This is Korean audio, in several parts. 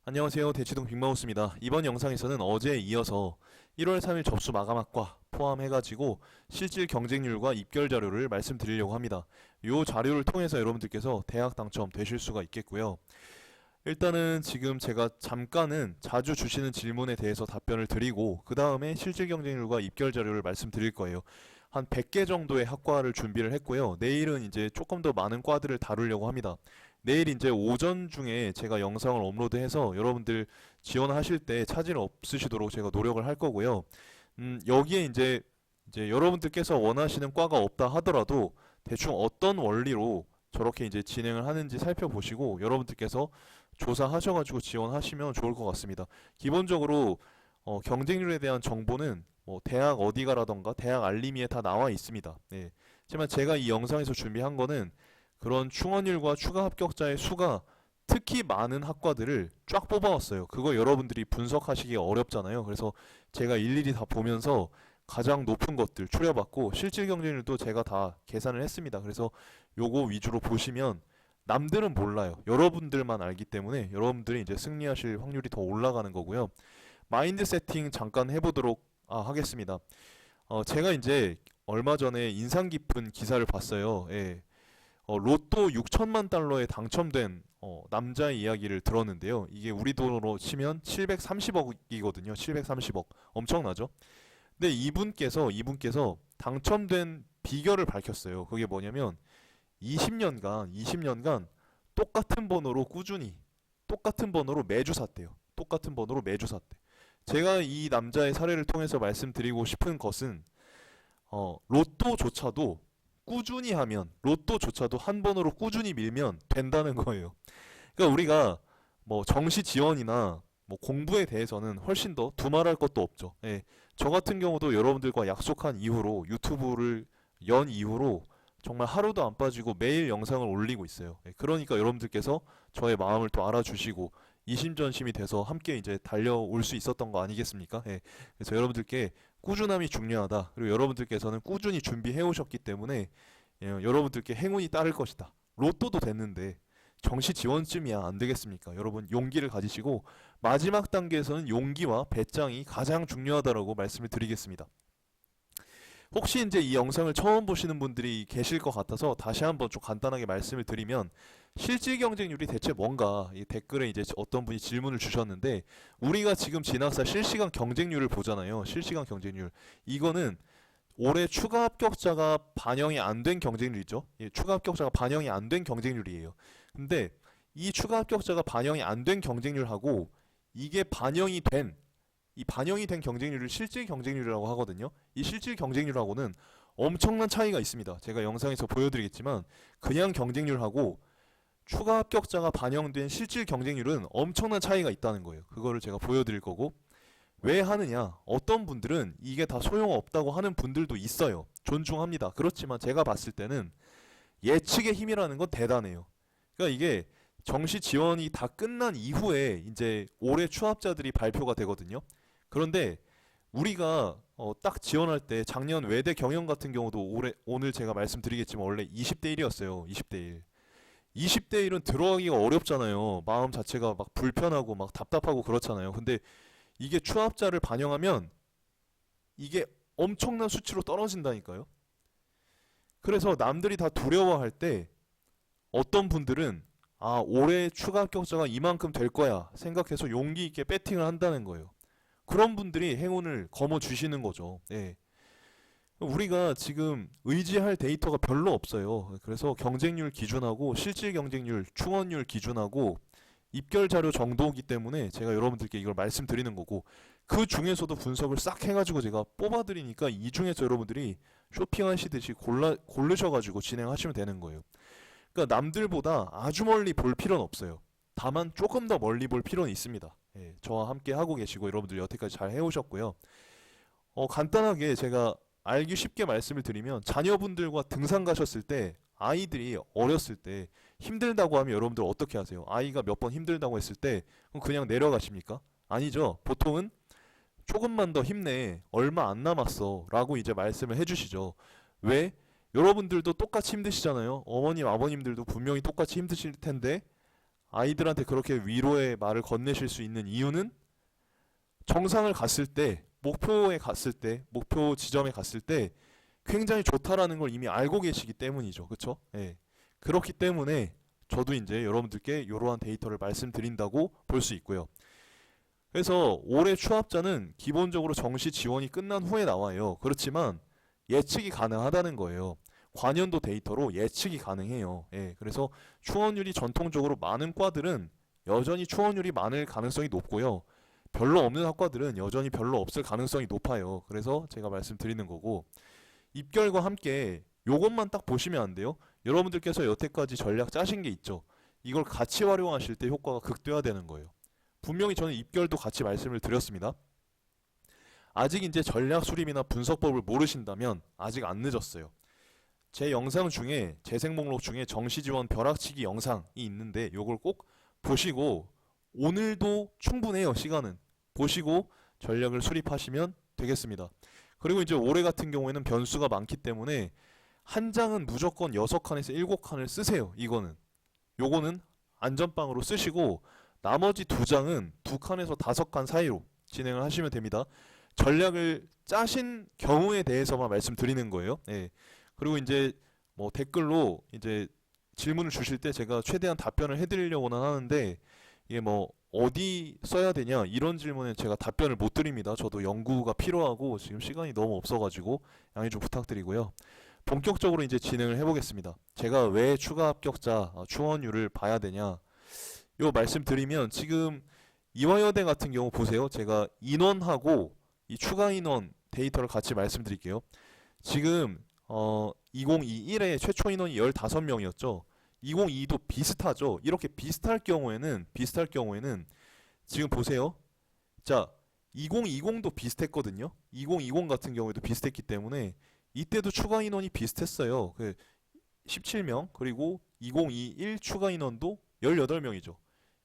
안녕하세요. 대치동 빅마우스입니다. 이번 영상에서는 어제에 이어서 1월 3일 접수 마감학과 포함해가지고 실질 경쟁률과 입결 자료를 말씀드리려고 합니다. 이 자료를 통해서 여러분들께서 대학 당첨 되실 수가 있겠고요. 일단은 지금 제가 잠깐은 자주 주시는 질문에 대해서 답변을 드리고 그 다음에 실질 경쟁률과 입결 자료를 말씀드릴 거예요. 한 100개 정도의 학과를 준비를 했고요. 내일은 이제 조금 더 많은 과들을 다루려고 합니다. 내일 이제 오전 중에 제가 영상을 업로드해서 여러분들 지원하실 때 차질 없으시도록 제가 노력을 할 거고요. 여기에 이제 여러분들께서 원하시는 과가 없다 하더라도 대충 어떤 원리로 저렇게 이제 진행을 하는지 살펴보시고 여러분들께서 조사하셔가지고 지원하시면 좋을 것 같습니다. 기본적으로 경쟁률에 대한 정보는 뭐 대학 어디가라던가 대학 알림이에 다 나와 있습니다. 네. 하지만 제가 이 영상에서 준비한 거는 그런 충원율과 추가 합격자의 수가 특히 많은 학과들을 쫙 뽑아왔어요. 그거 여러분들이 분석하시기 어렵잖아요. 그래서 제가 일일이 다 보면서 가장 높은 것들 추려봤고 실질 경쟁률도 제가 다 계산을 했습니다. 그래서 요거 위주로 보시면 남들은 몰라요. 여러분들만 알기 때문에 여러분들이 이제 승리하실 확률이 더 올라가는 거고요. 마인드 세팅 잠깐 해보도록 하겠습니다. 제가 이제 얼마 전에 인상 깊은 기사를 봤어요. 예. 로또 6천만 달러에 당첨된 남자의 이야기를 들었는데요. 이게 우리 돈으로 치면 730억이거든요. 730억. 엄청나죠? 근데 이분께서 당첨된 비결을 밝혔어요. 그게 뭐냐면 20년간 똑같은 번호로 꾸준히 똑같은 번호로 매주 샀대요. 똑같은 번호로 매주 샀대. 제가 이 남자의 사례를 통해서 말씀드리고 싶은 것은 로또조차도 꾸준히 하면 로또조차도 한 번으로 꾸준히 밀면 된다는 거예요. 그러니까 우리가 뭐 정시 지원이나 뭐 공부에 대해서는 훨씬 더 두말할 것도 없죠. 예. 저 같은 경우도 여러분들과 약속한 이후로 유튜브를 연 이후로 정말 하루도 안 빠지고 매일 영상을 올리고 있어요. 예. 그러니까 여러분들께서 저의 마음을 또 알아주시고 이심전심이 돼서 함께 이제 달려올 수 있었던 거 아니겠습니까? 예. 그래서 여러분들께 꾸준함이 중요하다. 그리고 여러분들께서는 꾸준히 준비해 오셨기 때문에 여러분들께 행운이 따를 것이다. 로또도 됐는데 정시 지원쯤이야 안 되겠습니까? 여러분 용기를 가지시고 마지막 단계에서는 용기와 배짱이 가장 중요하다라고 말씀을 드리겠습니다. 혹시 이제 이 영상을 처음 보시는 분들이 계실 것 같아서 다시 한번 좀 간단하게 말씀을 드리면 실질 경쟁률이 대체 뭔가 이 댓글에 이제 어떤 분이 질문을 주셨는데 우리가 지금 진학사 실시간 경쟁률을 보잖아요. 실시간 경쟁률. 이거는 올해 추가 합격자가 반영이 안 된 경쟁률이죠. 예, 추가 합격자가 반영이 안 된 경쟁률이에요. 근데 이 추가 합격자가 반영이 안 된 경쟁률하고 이게 반영이 된 경쟁률을 실질 경쟁률이라고 하거든요. 이 실질 경쟁률하고는 엄청난 차이가 있습니다. 제가 영상에서 보여드리겠지만 그냥 경쟁률하고 추가 합격자가 반영된 실질 경쟁률은 엄청난 차이가 있다는 거예요. 그거를 제가 보여드릴 거고 왜 하느냐? 어떤 분들은 이게 다 소용없다고 하는 분들도 있어요. 존중합니다. 그렇지만 제가 봤을 때는 예측의 힘이라는 건 대단해요. 그러니까 이게 정시 지원이 다 끝난 이후에 이제 올해 추합자들이 발표가 되거든요. 그런데 우리가 딱 지원할 때 작년 외대 경영 같은 경우도 오늘 제가 말씀드리겠지만 원래 20대 1이었어요. 20대 1. 20대 1은 들어가기가 어렵잖아요. 마음 자체가 막 불편하고 막 답답하고 그렇잖아요. 근데 이게 추합자를 반영하면 이게 엄청난 수치로 떨어진다니까요. 그래서 남들이 다 두려워할 때 어떤 분들은 올해 추가 합격자가 이만큼 될 거야 생각해서 용기 있게 배팅을 한다는 거예요. 그런 분들이 행운을 거머 주시는 거죠. 예. 우리가 지금 의지할 데이터가 별로 없어요. 그래서 경쟁률 기준하고 실질 경쟁률, 충원율 기준하고 입결 자료 정도이기 때문에 제가 여러분들께 이걸 말씀드리는 거고 그 중에서도 분석을 싹 해가지고 제가 뽑아드리니까 이 중에서 여러분들이 쇼핑하시듯이 고르셔가지고 진행하시면 되는 거예요. 그러니까 남들보다 아주 멀리 볼 필요는 없어요. 다만 조금 더 멀리 볼 필요는 있습니다. 예, 저와 함께 하고 계시고 여러분들 여태까지 잘 해오셨고요. 간단하게 제가 알기 쉽게 말씀을 드리면 자녀분들과 등산 가셨을 때 아이들이 어렸을 때 힘들다고 하면 여러분들 어떻게 하세요? 아이가 몇 번 힘들다고 했을 때 그냥 내려가십니까? 아니죠. 보통은 조금만 더 힘내. 얼마 안 남았어. 라고 이제 말씀을 해주시죠. 왜? 여러분들도 똑같이 힘드시잖아요. 어머님, 아버님들도 분명히 똑같이 힘드실 텐데 아이들한테 그렇게 위로의 말을 건네실 수 있는 이유는 정상을 갔을 때, 목표에 갔을 때, 목표 지점에 갔을 때 굉장히 좋다라는 걸 이미 알고 계시기 때문이죠. 그쵸? 예. 그렇기 때문에 저도 이제 여러분들께 이러한 데이터를 말씀드린다고 볼 수 있고요. 그래서 올해 추합자는 기본적으로 정시 지원이 끝난 후에 나와요. 그렇지만 예측이 가능하다는 거예요. 관연도 데이터로 예측이 가능해요. 예, 그래서 추원율이 전통적으로 많은 과들은 여전히 추원율이 많을 가능성이 높고요. 별로 없는 학과들은 여전히 별로 없을 가능성이 높아요. 그래서 제가 말씀드리는 거고, 입결과 함께 요것만 딱 보시면 안 돼요. 여러분들께서 여태까지 전략 짜신 게 있죠. 이걸 같이 활용하실 때 효과가 극대화되는 거예요. 분명히 저는 입결도 같이 말씀을 드렸습니다. 아직 이제 전략 수립이나 분석법을 모르신다면 아직 안 늦었어요. 제 영상 중에 재생 목록 중에 정시 지원 벼락치기 영상이 있는데 요걸 꼭 보시고, 오늘도 충분해요. 시간은 보시고 전략을 수립하시면 되겠습니다. 그리고 이제 올해 같은 경우에는 변수가 많기 때문에 한 장은 무조건 6칸에서 7칸을 쓰세요. 요거는 안전빵으로 쓰시고, 나머지 두 장은 2칸에서 5칸 사이로 진행을 하시면 됩니다. 전략을 짜신 경우에 대해서만 말씀드리는 거예요. 예. 그리고 이제 뭐 댓글로 이제 질문을 주실 때 제가 최대한 답변을 해드리려고는 하는데, 이게 뭐 어디 써야 되냐 이런 질문에 제가 답변을 못 드립니다. 저도 연구가 필요하고 지금 시간이 너무 없어가지고 양해 좀 부탁드리고요. 본격적으로 이제 진행을 해보겠습니다. 제가 왜 추가 합격자 추원율을 봐야 되냐, 요 말씀드리면, 지금 이화여대 같은 경우 보세요. 제가 인원하고 이 추가 인원 데이터를 같이 말씀드릴게요. 지금 2021에 최초 인원이 15명이었죠. 2022도 비슷하죠. 이렇게 비슷할 경우에는 지금 보세요. 자, 2020도 비슷했거든요. 2020 같은 경우에도 비슷했기 때문에 이때도 추가 인원이 비슷했어요. 17명, 그리고 2021 추가 인원도 18명이죠.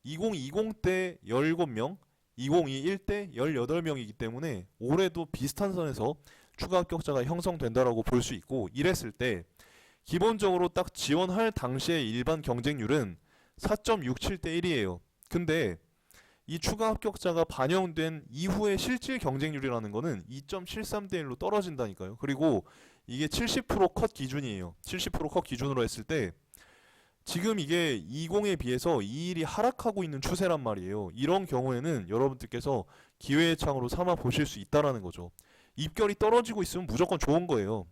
2020 때 17명, 2021 때 18명이기 때문에 올해도 비슷한 선에서 추가 합격자가 형성된다라고 볼 수 있고, 이랬을 때 기본적으로 딱 지원할 당시의 일반 경쟁률은 4.67대 1이에요. 근데 이 추가 합격자가 반영된 이후의 실질 경쟁률이라는 거는 2.73대 1로 떨어진다니까요. 그리고 이게 70%컷 기준이에요. 70%컷 기준으로 했을 때 지금 이게 20에 비해서 21이 하락하고 있는 추세란 말이에요. 이런 경우에는 여러분들께서 기회의 창으로 삼아 보실 수 있다라는 거죠. 입결이 떨어지고 있으면 무조건 좋은 거예요.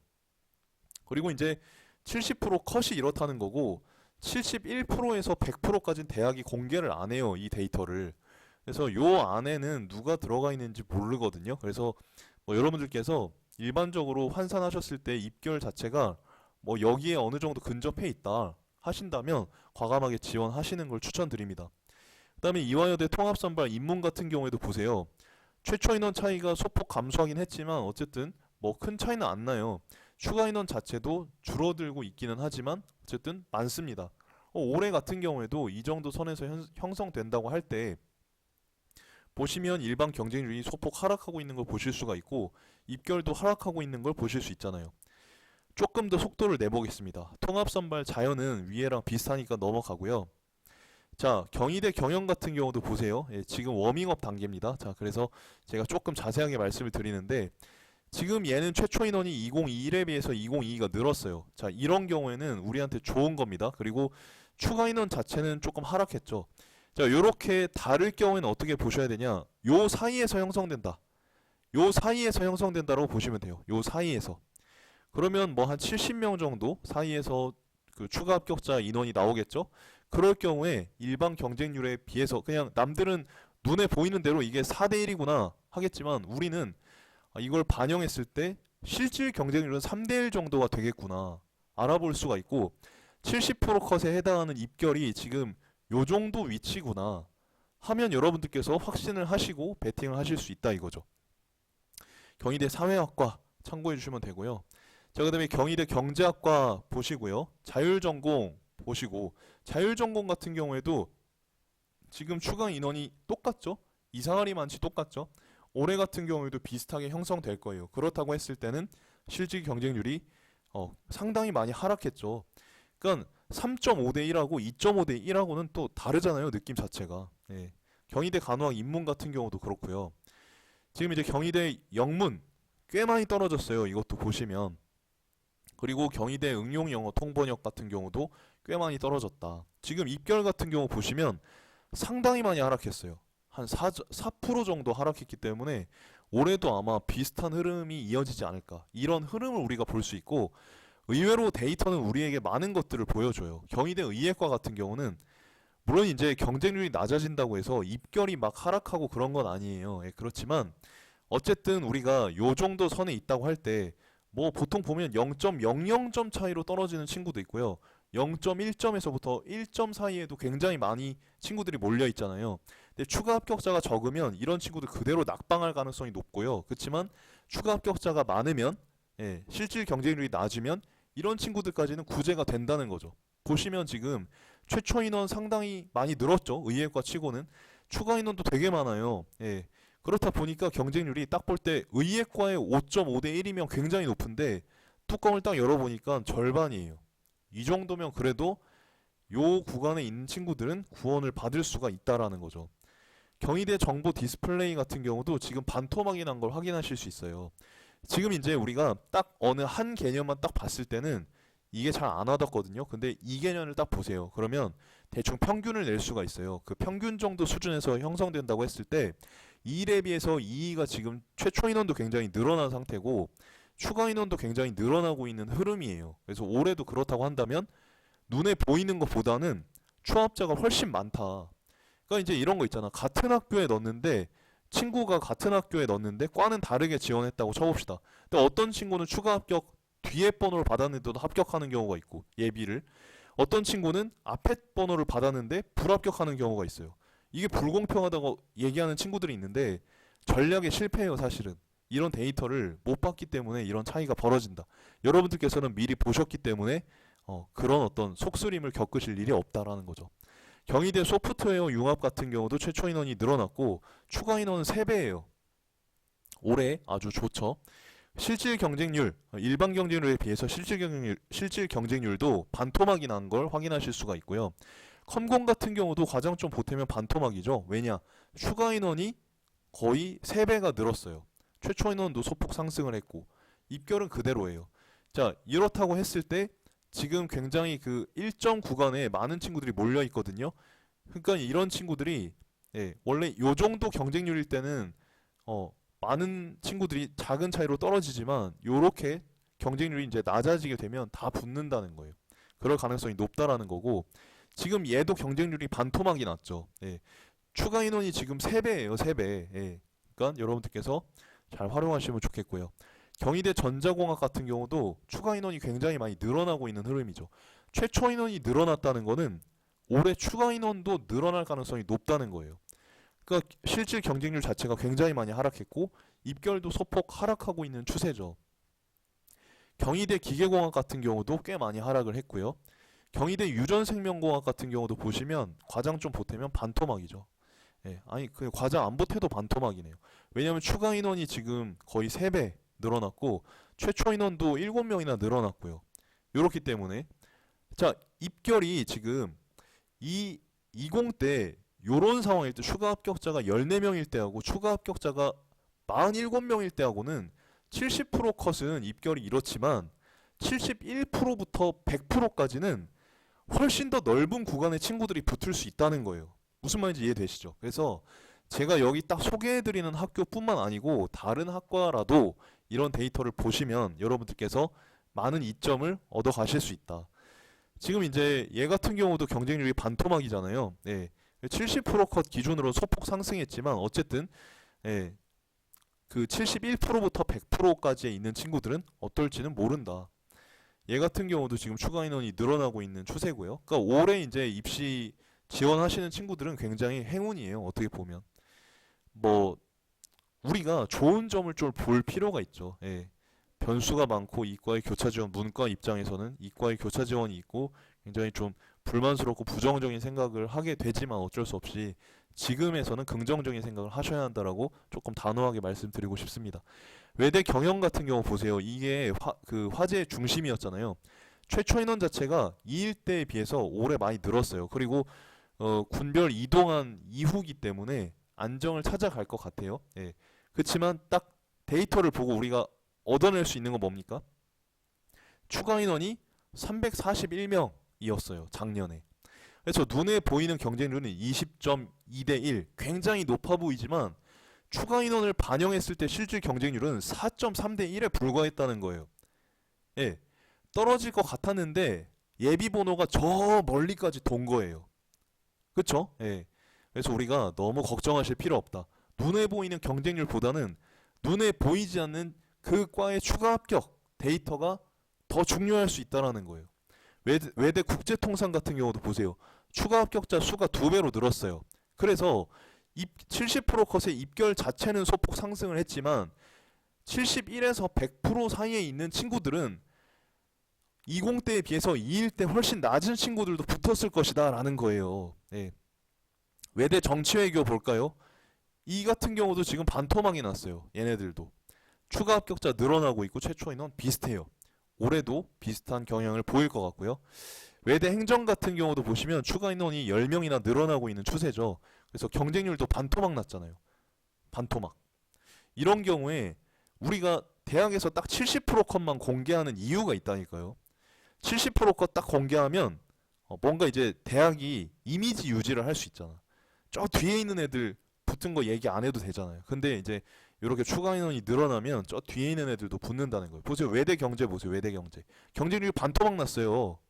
그리고 이제 70% 컷이 이렇다는 거고, 71%에서 100%까지는 대학이 공개를 안 해요, 이 데이터를. 그래서 요 안에는 누가 들어가 있는지 모르거든요. 그래서 뭐 여러분들께서 일반적으로 환산하셨을 때 입결 자체가 뭐 여기에 어느 정도 근접해 있다 하신다면 과감하게 지원하시는 걸 추천드립니다. 그 다음에 이화여대 통합선발 인문 같은 경우에도 보세요. 최초 인원 차이가 소폭 감소하긴 했지만 어쨌든 뭐 큰 차이는 안 나요. 추가 인원 자체도 줄어들고 있기는 하지만 어쨌든 많습니다. 올해 같은 경우에도 이 정도 선에서 형성된다고 할 때 보시면 일반 경쟁률이 소폭 하락하고 있는 걸 보실 수가 있고, 입결도 하락하고 있는 걸 보실 수 있잖아요. 조금 더 속도를 내보겠습니다. 통합선발 자연은 위에랑 비슷하니까 넘어가고요. 자, 경희대 경영 같은 경우도 보세요. 예, 지금 워밍업 단계입니다. 자, 그래서 제가 조금 자세하게 말씀을 드리는데, 지금 얘는 최초 인원이 2021에 비해서 2022가 늘었어요. 자, 이런 경우에는 우리한테 좋은 겁니다. 그리고 추가 인원 자체는 조금 하락했죠. 자, 요렇게 다를 경우에는 어떻게 보셔야 되냐? 요 사이에서 형성된다. 요 사이에서 형성된다라고 보시면 돼요. 요 사이에서. 그러면 뭐 한 70명 정도 사이에서 그 추가 합격자 인원이 나오겠죠? 그럴 경우에 일반 경쟁률에 비해서 그냥 남들은 눈에 보이는 대로 이게 4대 1이구나 하겠지만, 우리는 이걸 반영했을 때 실질 경쟁률은 3대 1 정도가 되겠구나 알아볼 수가 있고, 70% 컷에 해당하는 입결이 지금 요 정도 위치구나 하면 여러분들께서 확신을 하시고 베팅을 하실 수 있다 이거죠. 경희대 사회학과 참고해 주시면 되고요. 자, 그다음에 경희대 경제학과 보시고요. 자율전공 보시고, 자율전공 같은 경우에도 지금 추가 인원이 똑같죠? 이상하리 많지 똑같죠? 올해 같은 경우에도 비슷하게 형성될 거예요. 그렇다고 했을 때는 실질 경쟁률이 상당히 많이 하락했죠. 그러니까 3.5대 1하고 2.5대 1하고는 또 다르잖아요. 느낌 자체가. 예. 경희대 간호학 인문 같은 경우도 그렇고요. 지금 이제 경희대 영문 꽤 많이 떨어졌어요. 이것도 보시면. 그리고 경희대 응용영어 통번역 같은 경우도 꽤 많이 떨어졌다. 지금 입결 같은 경우 보시면 상당히 많이 하락했어요. 한 4% 정도 하락했기 때문에 올해도 아마 비슷한 흐름이 이어지지 않을까. 이런 흐름을 우리가 볼 수 있고, 의외로 데이터는 우리에게 많은 것들을 보여줘요. 경희대 의예과 같은 경우는 물론 이제 경쟁률이 낮아진다고 해서 입결이 막 하락하고 그런 건 아니에요. 예, 그렇지만 어쨌든 우리가 요 정도 선에 있다고 할 때 뭐 보통 보면 0.00점 차이로 떨어지는 친구도 있고요. 0.1점에서부터 1점 사이에도 굉장히 많이 친구들이 몰려 있잖아요. 근데 추가 합격자가 적으면 이런 친구들 그대로 낙방할 가능성이 높고요. 그렇지만 추가 합격자가 많으면, 예, 실질 경쟁률이 낮으면 이런 친구들까지는 구제가 된다는 거죠. 보시면 지금 최초 인원 상당히 많이 늘었죠. 의예과 치고는 추가 인원도 되게 많아요. 예. 그렇다 보니까 경쟁률이 딱 볼 때 의예과의 5.5대 1이면 굉장히 높은데 뚜껑을 딱 열어보니까 절반이에요. 이 정도면 그래도 요 구간에 있는 친구들은 구원을 받을 수가 있다라는 거죠. 경희대 정보 디스플레이 같은 경우도 지금 반토막이 난 걸 확인하실 수 있어요. 지금 이제 우리가 딱 어느 한 개념만 딱 봤을 때는 이게 잘 안 와닿거든요. 근데 이 개념을 딱 보세요. 그러면 대충 평균을 낼 수가 있어요. 그 평균 정도 수준에서 형성된다고 했을 때 2일에 비해서 2위가 지금 최초 인원도 굉장히 늘어난 상태고 추가 인원도 굉장히 늘어나고 있는 흐름이에요. 그래서 올해도 그렇다고 한다면 눈에 보이는 것보다는 추합자가 훨씬 많다. 그러니까 이제 이런 거 있잖아. 같은 학교에 넣었는데 친구가 같은 학교에 넣었는데 과는 다르게 지원했다고 쳐봅시다. 근데 어떤 친구는 추가 합격 뒤에 번호를 받았는데도 합격하는 경우가 있고 예비를, 어떤 친구는 앞에 번호를 받았는데 불합격하는 경우가 있어요. 이게 불공평하다고 얘기하는 친구들이 있는데 전략에 실패해요. 사실은 이런 데이터를 못 봤기 때문에 이런 차이가 벌어진다. 여러분들께서는 미리 보셨기 때문에 그런 어떤 속쓰림을 겪으실 일이 없다라는 거죠. 경희대 소프트웨어 융합 같은 경우도 최초 인원이 늘어났고 추가 인원은 3배예요. 올해 아주 좋죠. 실질 경쟁률, 일반 경쟁률에 비해서 실질 경쟁률도 반토막이 난 걸 확인하실 수가 있고요. 컴공 같은 경우도 가장 좀 보태면 반토막이죠. 왜냐? 추가 인원이 거의 3배가 늘었어요. 최초 인원도 소폭 상승을 했고 입결은 그대로예요. 자, 이렇다고 했을 때 지금 굉장히 그 일정 구간에 많은 친구들이 몰려 있거든요. 그러니까 이런 친구들이, 예, 원래 요 정도 경쟁률일 때는 많은 친구들이 작은 차이로 떨어지지만 요렇게 경쟁률이 이제 낮아지게 되면 다 붙는다는 거예요. 그럴 가능성이 높다라는 거고, 지금 얘도 경쟁률이 반토막이 났죠. 예. 추가 인원이 지금 3배예요, 3배. 예. 그러니까 여러분들께서 잘 활용하시면 좋겠고요. 경희대 전자공학 같은 경우도 추가 인원이 굉장히 많이 늘어나고 있는 흐름이죠. 최초 인원이 늘어났다는 거는 올해 추가 인원도 늘어날 가능성이 높다는 거예요. 그러니까 실질 경쟁률 자체가 굉장히 많이 하락했고 입결도 소폭 하락하고 있는 추세죠. 경희대 기계공학 같은 경우도 꽤 많이 하락을 했고요. 경희대 유전생명공학 같은 경우도 보시면 과장 좀 보태면 반토막이죠. 예, 아니 그 과장 안 보태도 반토막이네요. 왜냐하면 추가 인원이 지금 거의 3배 늘어났고 최초 인원도 7명이나 늘어났고요. 요렇기 때문에 자, 입결이 지금 20 때 요런 상황일 때 추가 합격자가 14명일 때하고 추가 합격자가 47명일 때하고는 70% 컷은 입결이 이렇지만 71%부터 100%까지는 훨씬 더 넓은 구간의 친구들이 붙을 수 있다는 거예요. 무슨 말인지 이해되시죠? 그래서 제가 여기 딱 소개해드리는 학교뿐만 아니고 다른 학과라도 이런 데이터를 보시면 여러분들께서 많은 이점을 얻어 가실 수 있다. 지금 이제 얘 같은 경우도 경쟁률이 반토막이잖아요. 예. 70%컷 기준으로 소폭 상승했지만 어쨌든, 예, 그 71%부터 100%까지에 있는 친구들은 어떨지는 모른다. 얘 같은 경우도 지금 추가 인원이 늘어나고 있는 추세고요. 그러니까 올해 이제 입시 지원하시는 친구들은 굉장히 행운이에요. 어떻게 보면 뭐 우리가 좋은 점을 좀 볼 필요가 있죠. 예. 변수가 많고 이과의 교차 지원, 문과 입장에서는 이과의 교차 지원이 있고 굉장히 좀 불만스럽고 부정적인 생각을 하게 되지만 어쩔 수 없이 지금에서는 긍정적인 생각을 하셔야 한다라고 조금 단호하게 말씀드리고 싶습니다. 외대 경영 같은 경우 보세요. 이게 그 화제의 중심이었잖아요. 최초 인원 자체가 2일 때에 비해서 올해 많이 늘었어요. 그리고 군별 이동한 이후기 때문에 안정을 찾아갈 것 같아요. 예. 그렇지만 딱 데이터를 보고 우리가 얻어낼 수 있는 건 뭡니까? 추가 인원이 341명이었어요. 작년에. 그래서 눈에 보이는 경쟁률은 20.2대 1. 굉장히 높아 보이지만 추가 인원을 반영했을 때 실질 경쟁률은 4.3대 1에 불과했다는 거예요. 예. 떨어질 것 같았는데 예비 번호가 저 멀리까지 돈 거예요. 그쵸? 예. 그래서 우리가 너무 걱정하실 필요 없다. 눈에 보이는 경쟁률보다는 눈에 보이지 않는 그 과의 추가 합격 데이터가 더 중요할 수 있다라는 거예요. 외대 국제통상 같은 경우도 보세요. 추가 합격자 수가 2배로 늘었어요. 그래서 70% 컷의 입결 자체는 소폭 상승을 했지만 71에서 100% 사이에 있는 친구들은 20대에 비해서 2일 때 훨씬 낮은 친구들도 붙었을 것이다 라는 거예요. 네. 외대 정치외교 볼까요? 이 같은 경우도 지금 반토막이 났어요. 얘네들도. 추가 합격자 늘어나고 있고 최초 인원 비슷해요. 올해도 비슷한 경향을 보일 것 같고요. 외대 행정 같은 경우도 보시면 추가 인원이 10명이나 늘어나고 있는 추세죠. 그래서 경쟁률도 반토막 났잖아요. 반토막. 이런 경우에 우리가 대학에서 딱 70% 컷만 공개하는 이유가 있다니까요. 70% 컷 딱 공개하면 뭔가 이제 대학이 이미지 유지를 할 수 있잖아. 저 뒤에 있는 애들 붙은 거 얘기 안 해도 되잖아요. 근데 이제 이렇게 추가 인원이 늘어나면 저 뒤에 있는 애들도 붙는다는 거예요. 보세요. 외대 경제 보세요. 외대 경제. 경쟁률이 반토막 났어요.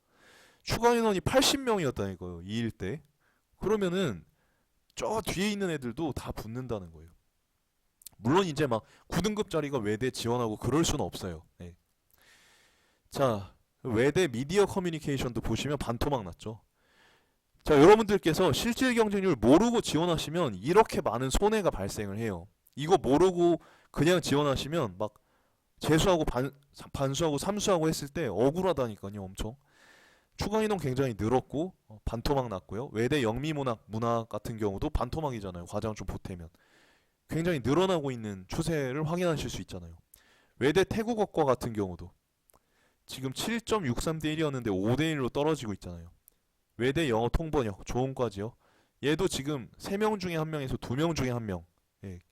추가 인원이 80명이었다니까요. 2일 때. 그러면은 저 뒤에 있는 애들도 다 붙는다는 거예요. 물론 이제 막 9등급짜리가 외대 지원하고 그럴 수는 없어요. 네. 자, 외대 미디어 커뮤니케이션도 보시면 반토막 났죠. 자, 여러분들께서 실질 경쟁률 모르고 지원하시면 이렇게 많은 손해가 발생을 해요. 이거 모르고 그냥 지원하시면 막 재수하고 반수하고 삼수하고 했을 때 억울하다니까요. 엄청. 추가 인원 굉장히 늘었고 반토막 났고요. 외대 영미문학 같은 경우도 반토막이잖아요. 과장 좀 보태면. 굉장히 늘어나고 있는 추세를 확인하실 수 있잖아요. 외대 태국어과 같은 경우도 지금 7.63대 1이었는데 5대 1로 떨어지고 있잖아요. 외대 영어 통번역 좋은 과지요. 얘도 지금 3명 중에 1명에서 2명 중에 1명. 예.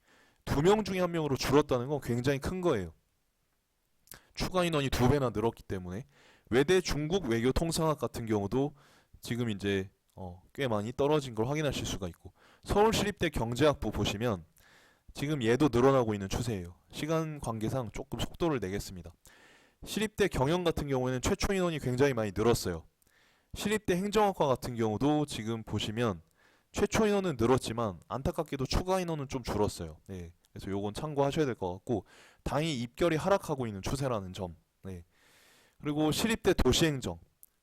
2명 중에 1명으로 줄었다는 건 굉장히 큰 거예요. 추가 인원이 2배나 늘었기 때문에. 외대 중국 외교 통상학 같은 경우도 지금 이제 꽤 많이 떨어진 걸 확인하실 수가 있고, 서울시립대 경제학부 보시면 지금 얘도 늘어나고 있는 추세예요. 시간 관계상 조금 속도를 내겠습니다. 시립대 경영 같은 경우에는 최초 인원이 굉장히 많이 늘었어요. 시립대 행정학과 같은 경우도 지금 보시면 최초 인원은 늘었지만 안타깝게도 추가 인원은 좀 줄었어요. 네. 그래서 요건 참고하셔야 될 것 같고, 당이 입결이 하락하고 있는 추세라는 점. 네. 그리고 시립대 도시행정.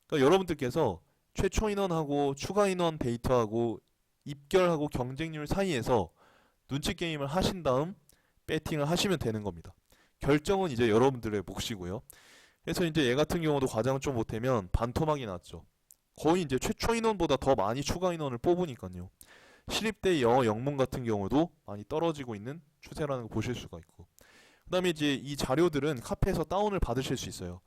그러니까 여러분들께서 최초 인원하고 추가 인원 데이터하고 입결하고 경쟁률 사이에서 눈치 게임을 하신 다음 배팅을 하시면 되는 겁니다. 결정은 이제 여러분들의 몫이고요. 그래서 이제 얘 같은 경우도 과장 좀 보태면 반토막이 났죠. 거의 이제 최초 인원보다 더 많이 추가 인원을 뽑으니까요. 시립대 영어 영문 같은 경우도 많이 떨어지고 있는 추세라는 거 보실 수가 있고, 그 다음에 이제 이 자료들은 카페에서 다운을 받으실 수 있어요.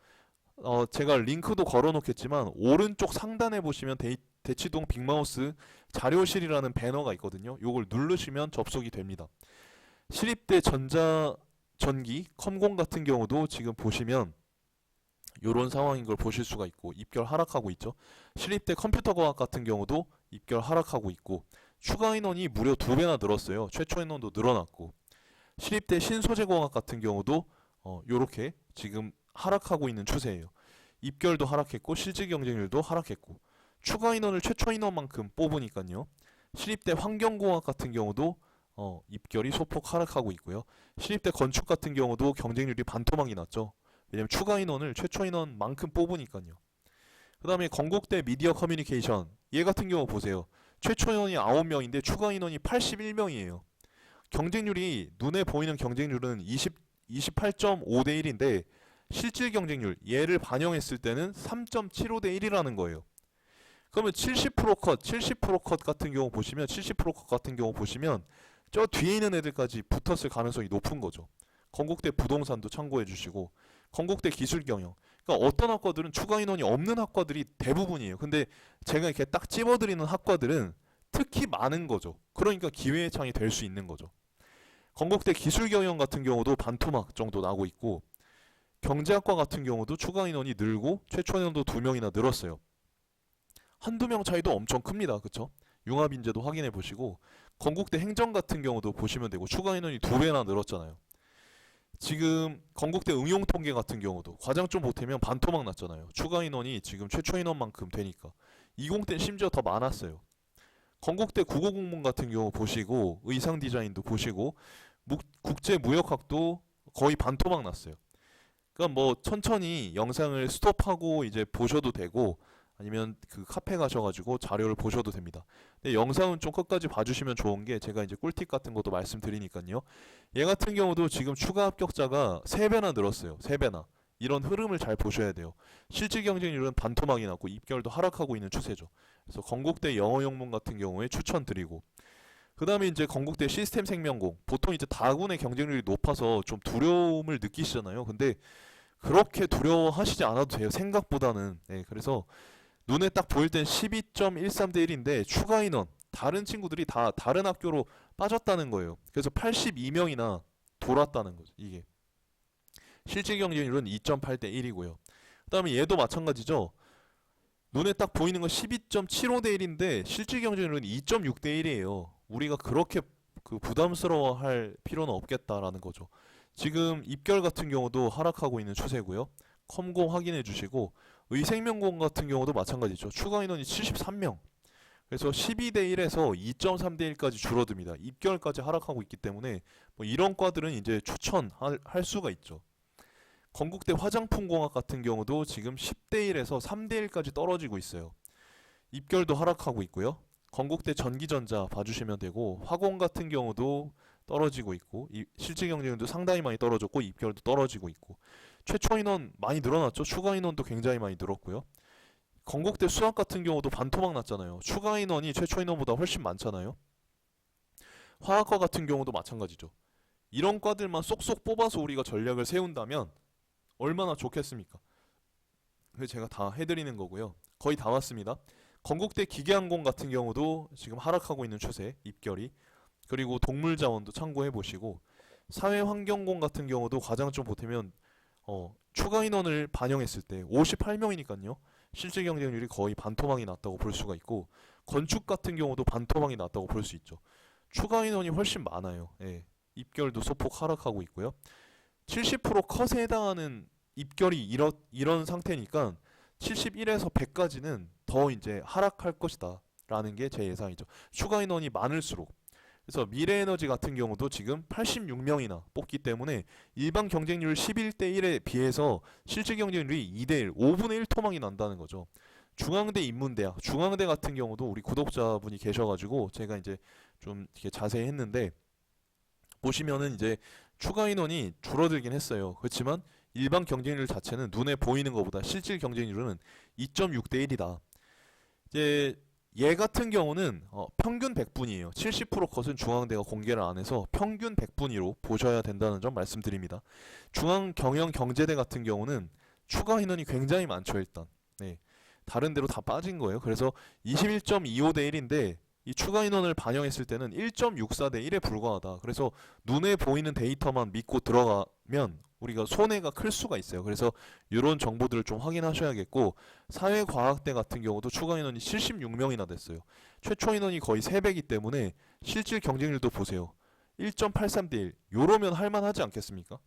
제가 링크도 걸어 놓겠지만 오른쪽 상단에 보시면 대치동 빅마우스 자료실이라는 배너가 있거든요. 요걸 누르시면 접속이 됩니다. 시립대 전자전기 컴공 같은 경우도 지금 보시면 요런 상황인 걸 보실 수가 있고, 입결 하락하고 있죠. 시립대 컴퓨터과학 같은 경우도 입결 하락하고 있고, 추가 인원이 무려 2배나 늘었어요. 최초 인원도 늘어났고, 시립대 신소재공학 같은 경우도 요렇게 지금 하락하고 있는 추세예요. 입결도 하락했고 실질 경쟁률도 하락했고, 추가 인원을 최초 인원만큼 뽑으니까요. 시립대 환경공학 같은 경우도 입결이 소폭 하락하고 있고요. 시립대 건축 같은 경우도 경쟁률이 반토막이 났죠. 왜냐면 추가 인원을 최초 인원만큼 뽑으니까요. 그 다음에 건국대 미디어 커뮤니케이션, 얘 같은 경우 보세요. 최초 인원이 9명인데 추가 인원이 81명이에요. 경쟁률이, 눈에 보이는 경쟁률은 28.5대 1인데 실질 경쟁률, 얘를 반영했을 때는 3.75대 1이라는 거예요. 그러면 70% 컷 같은 경우 보시면 70%컷 같은 경우 보시면 저 뒤에 있는 애들까지 붙었을 가능성이 높은 거죠. 건국대 부동산도 참고해 주시고, 건국대 기술경영. 그러니까 그러니까 어떤 학과들은 추가 인원이 없는 학과들이 대부분이에요. 근데 제가 이렇게 딱 찝어드리는 학과들은 특히 많은 거죠. 그러니까 기회의 창이 될 수 있는 거죠. 건국대 기술경영 같은 경우도 반토막 정도 나고 있고, 경제학과 같은 경우도 추가 인원이 늘고 최초 인원도 2명이나 늘었어요. 한두 명 차이도 엄청 큽니다. 그쵸? 융합인재도 확인해 보시고, 건국대 행정 같은 경우도 보시면 되고, 추가 인원이 2배나 늘었잖아요. 지금 건국대 응용통계 같은 경우도 과장 좀 보태면 반토막 났잖아요. 추가 인원이 지금 최초 인원만큼 되니까. 20대는 심지어 더 많았어요. 건국대 국어국문 같은 경우 보시고, 의상 디자인도 보시고, 국제무역학도 거의 반토막 났어요. 그러니까 뭐 천천히 영상을 스톱하고 이제 보셔도 되고, 아니면 그 카페 가셔가지고 자료를 보셔도 됩니다. 근데 영상은 좀 끝까지 봐주시면 좋은 게, 제가 이제 꿀팁 같은 것도 말씀드리니까요. 얘 같은 경우도 지금 추가 합격자가 3배나 늘었어요. 3배나. 이런 흐름을 잘 보셔야 돼요. 실질 경쟁률은 반토막이 났고 입결도 하락하고 있는 추세죠. 그래서 건국대 영어 영문 같은 경우에 추천드리고, 그 다음에 이제 건국대 시스템 생명공, 보통 이제 다군의 경쟁률이 높아서 좀 두려움을 느끼시잖아요. 근데 그렇게 두려워하시지 않아도 돼요. 생각보다는. 네, 그래서 눈에 딱 보일 땐 12.13대 1인데 추가 인원, 다른 친구들이 다 다른 학교로 빠졌다는 거예요. 그래서 82명이나 돌았다는 거죠. 이게 실질 경쟁률은 2.8대 1이고요. 그 다음에 얘도 마찬가지죠. 눈에 딱 보이는 건 12.75대 1인데 실질 경쟁률은 2.6대 1이에요. 우리가 그렇게 그 부담스러워할 필요는 없겠다라는 거죠. 지금 입결 같은 경우도 하락하고 있는 추세고요. 컴공 확인해 주시고, 의생명공 같은 경우도 마찬가지죠. 추가 인원이 73명. 그래서 12대 1에서 2.3대 1까지 줄어듭니다. 입결까지 하락하고 있기 때문에 뭐 이런 과들은 이제 추천할 수가 있죠. 건국대 화장품공학 같은 경우도 지금 10대 1에서 3대 1까지 떨어지고 있어요. 입결도 하락하고 있고요. 건국대 전기전자 봐주시면 되고, 화공 같은 경우도 떨어지고 있고, 실질 경쟁률도 상당히 많이 떨어졌고, 입결도 떨어지고 있고, 최초 인원 많이 늘어났죠. 추가 인원도 굉장히 많이 늘었고요. 건국대 수학 같은 경우도 반토막 났잖아요. 추가 인원이 최초 인원보다 훨씬 많잖아요. 화학과 같은 경우도 마찬가지죠. 이런 과들만 쏙쏙 뽑아서 우리가 전략을 세운다면 얼마나 좋겠습니까? 그래서 제가 다 해드리는 거고요. 거의 다 왔습니다. 건국대 기계항공 같은 경우도 지금 하락하고 있는 추세, 입결이. 그리고 동물자원도 참고해 보시고, 사회환경공 같은 경우도 과장 좀 보태면 추가 인원을 반영했을 때 58명이니까요. 실질 경쟁률이 거의 반토막이 났다고 볼 수가 있고, 건축 같은 경우도 반토막이 났다고 볼 수 있죠. 추가 인원이 훨씬 많아요. 예. 입결도 소폭 하락하고 있고요. 70% 컷에 해당하는 입결이 이런 상태니까 71에서 100까지는 더 이제 하락할 것이다 라는 게 제 예상이죠. 추가 인원이 많을수록. 그래서 미래에너지 같은 경우도 지금 86명이나 뽑기 때문에 일반 경쟁률 11대 1에 비해서 실질 경쟁률이 2대 1, 5분의 1 토막이 난다는 거죠. 중앙대 인문대학, 중앙대 같은 경우도 우리 구독자분이 계셔가지고 제가 이제 좀 이렇게 자세히 했는데, 보시면은 이제 추가 인원이 줄어들긴 했어요. 그렇지만 일반 경쟁률 자체는 눈에 보이는 것보다 실질 경쟁률은 2.6대 1이다. 이제 얘 같은 경우는 평균 100분이에요. 70% 컷은 중앙대가 공개를 안 해서 평균 100분위로 보셔야 된다는 점 말씀드립니다. 중앙경영경제대 같은 경우는 추가 인원이 굉장히 많죠. 일단 네, 다른 데로 다 빠진 거예요. 그래서 21.25대 1인데 이 추가 인원을 반영했을 때는 1.64대 1에 불과하다. 그래서 눈에 보이는 데이터만 믿고 들어가면 우리가 손해가 클 수가 있어요. 그래서 이런 정보들을 좀 확인하셔야겠고, 사회과학대 같은 경우도 추가 인원이 76명이나 됐어요. 최초 인원이 거의 3배이기 때문에 실질 경쟁률도 보세요. 1.83대 1. 요러면 할만하지 않겠습니까?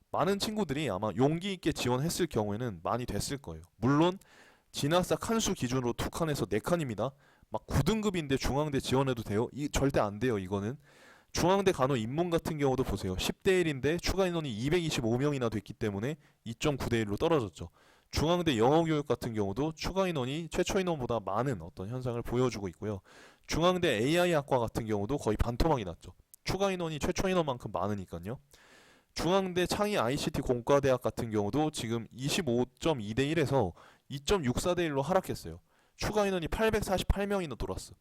많은 친구들이 아마 용기 있게 지원했을 경우에는 많이 됐을 거예요. 물론 진학사 칸수 기준으로 2칸에서 4칸입니다. 막 9등급인데 중앙대 지원해도 돼요? 절대 안 돼요. 이거는 중앙대 간호 인문 같은 경우도 보세요. 10대 1인데 추가 인원이 225명이나 됐기 때문에 2.9대 1로 떨어졌죠. 중앙대 영어교육 같은 경우도 추가 인원이 최초 인원보다 많은 어떤 현상을 보여주고 있고요. 중앙대 AI학과 같은 경우도 거의 반토막이 났죠. 추가 인원이 최초 인원만큼 많으니까요. 중앙대 창의 ICT 공과대학 같은 경우도 지금 25.2대 1에서 2.64대 1로 하락했어요. 추가 인원이 848명이나 돌았어.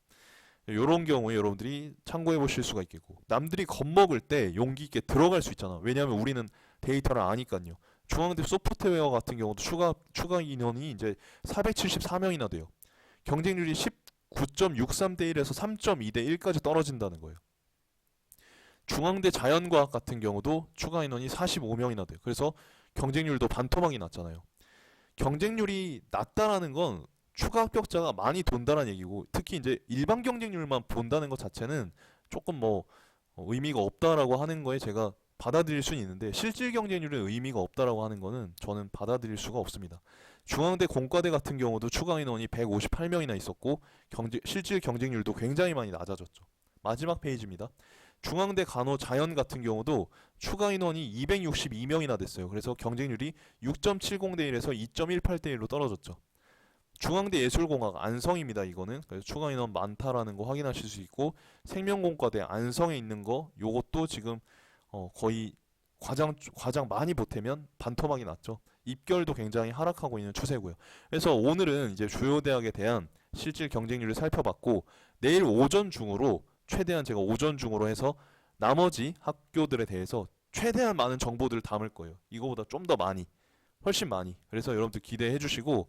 이런 경우에 여러분들이 참고해 보실 수가 있겠고, 남들이 겁먹을 때 용기 있게 들어갈 수 있잖아. 왜냐하면 우리는 데이터를 아니까요. 중앙대 소프트웨어 같은 경우도 추가 인원이 이제 474명이나 돼요. 경쟁률이 19.63대 1에서 3.2대 1까지 떨어진다는 거예요. 중앙대 자연과학 같은 경우도 추가 인원이 45명이나 돼요. 그래서 경쟁률도 반토막이 났잖아요. 경쟁률이 낮다라는 건 추가 합격자가 많이 돈다는 얘기고, 특히 이제 일반 경쟁률만 본다는 것 자체는 조금 뭐 의미가 없다라고 하는 거에 제가 받아들일 수는 있는데, 실질 경쟁률에 의미가 없다라고 하는 거는 저는 받아들일 수가 없습니다. 중앙대 공과대 같은 경우도 추가 인원이 158명이나 있었고 실질 경쟁률도 굉장히 많이 낮아졌죠. 마지막 페이지입니다. 중앙대 간호 자연 같은 경우도 추가 인원이 262명이나 됐어요. 그래서 경쟁률이 6.70대 1에서 2.18대 1로 떨어졌죠. 중앙대 예술공학 안성입니다. 이거는 그래서 추가 인원 많다라는 거 확인하실 수 있고, 생명공과대 안성에 있는 거 요것도 지금 거의 과장 많이 보태면 반토막이 났죠. 입결도 굉장히 하락하고 있는 추세고요. 그래서 오늘은 이제 주요 대학에 대한 실질 경쟁률을 살펴봤고, 내일 오전 중으로 최대한 제가 오전 중으로 해서 나머지 학교들에 대해서 최대한 많은 정보들을 담을 거예요. 이거보다 좀 더 많이, 훨씬 많이. 그래서 여러분들 기대해 주시고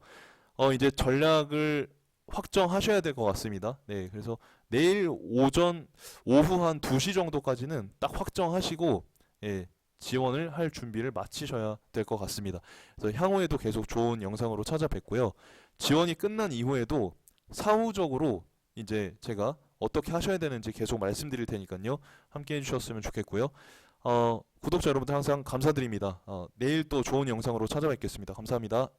이제 전략을 확정하셔야 될 것 같습니다. 네, 그래서 내일 오후 한 2시 정도까지는 딱 확정하시고, 예, 지원을 할 준비를 마치셔야 될 것 같습니다. 그래서 향후에도 계속 좋은 영상으로 찾아뵙고요. 지원이 끝난 이후에도 사후적으로 이제 제가 어떻게 하셔야 되는지 계속 말씀드릴 테니까요. 함께 해주셨으면 좋겠고요. 구독자 여러분들 항상 감사드립니다. 내일 또 좋은 영상으로 찾아뵙겠습니다. 감사합니다.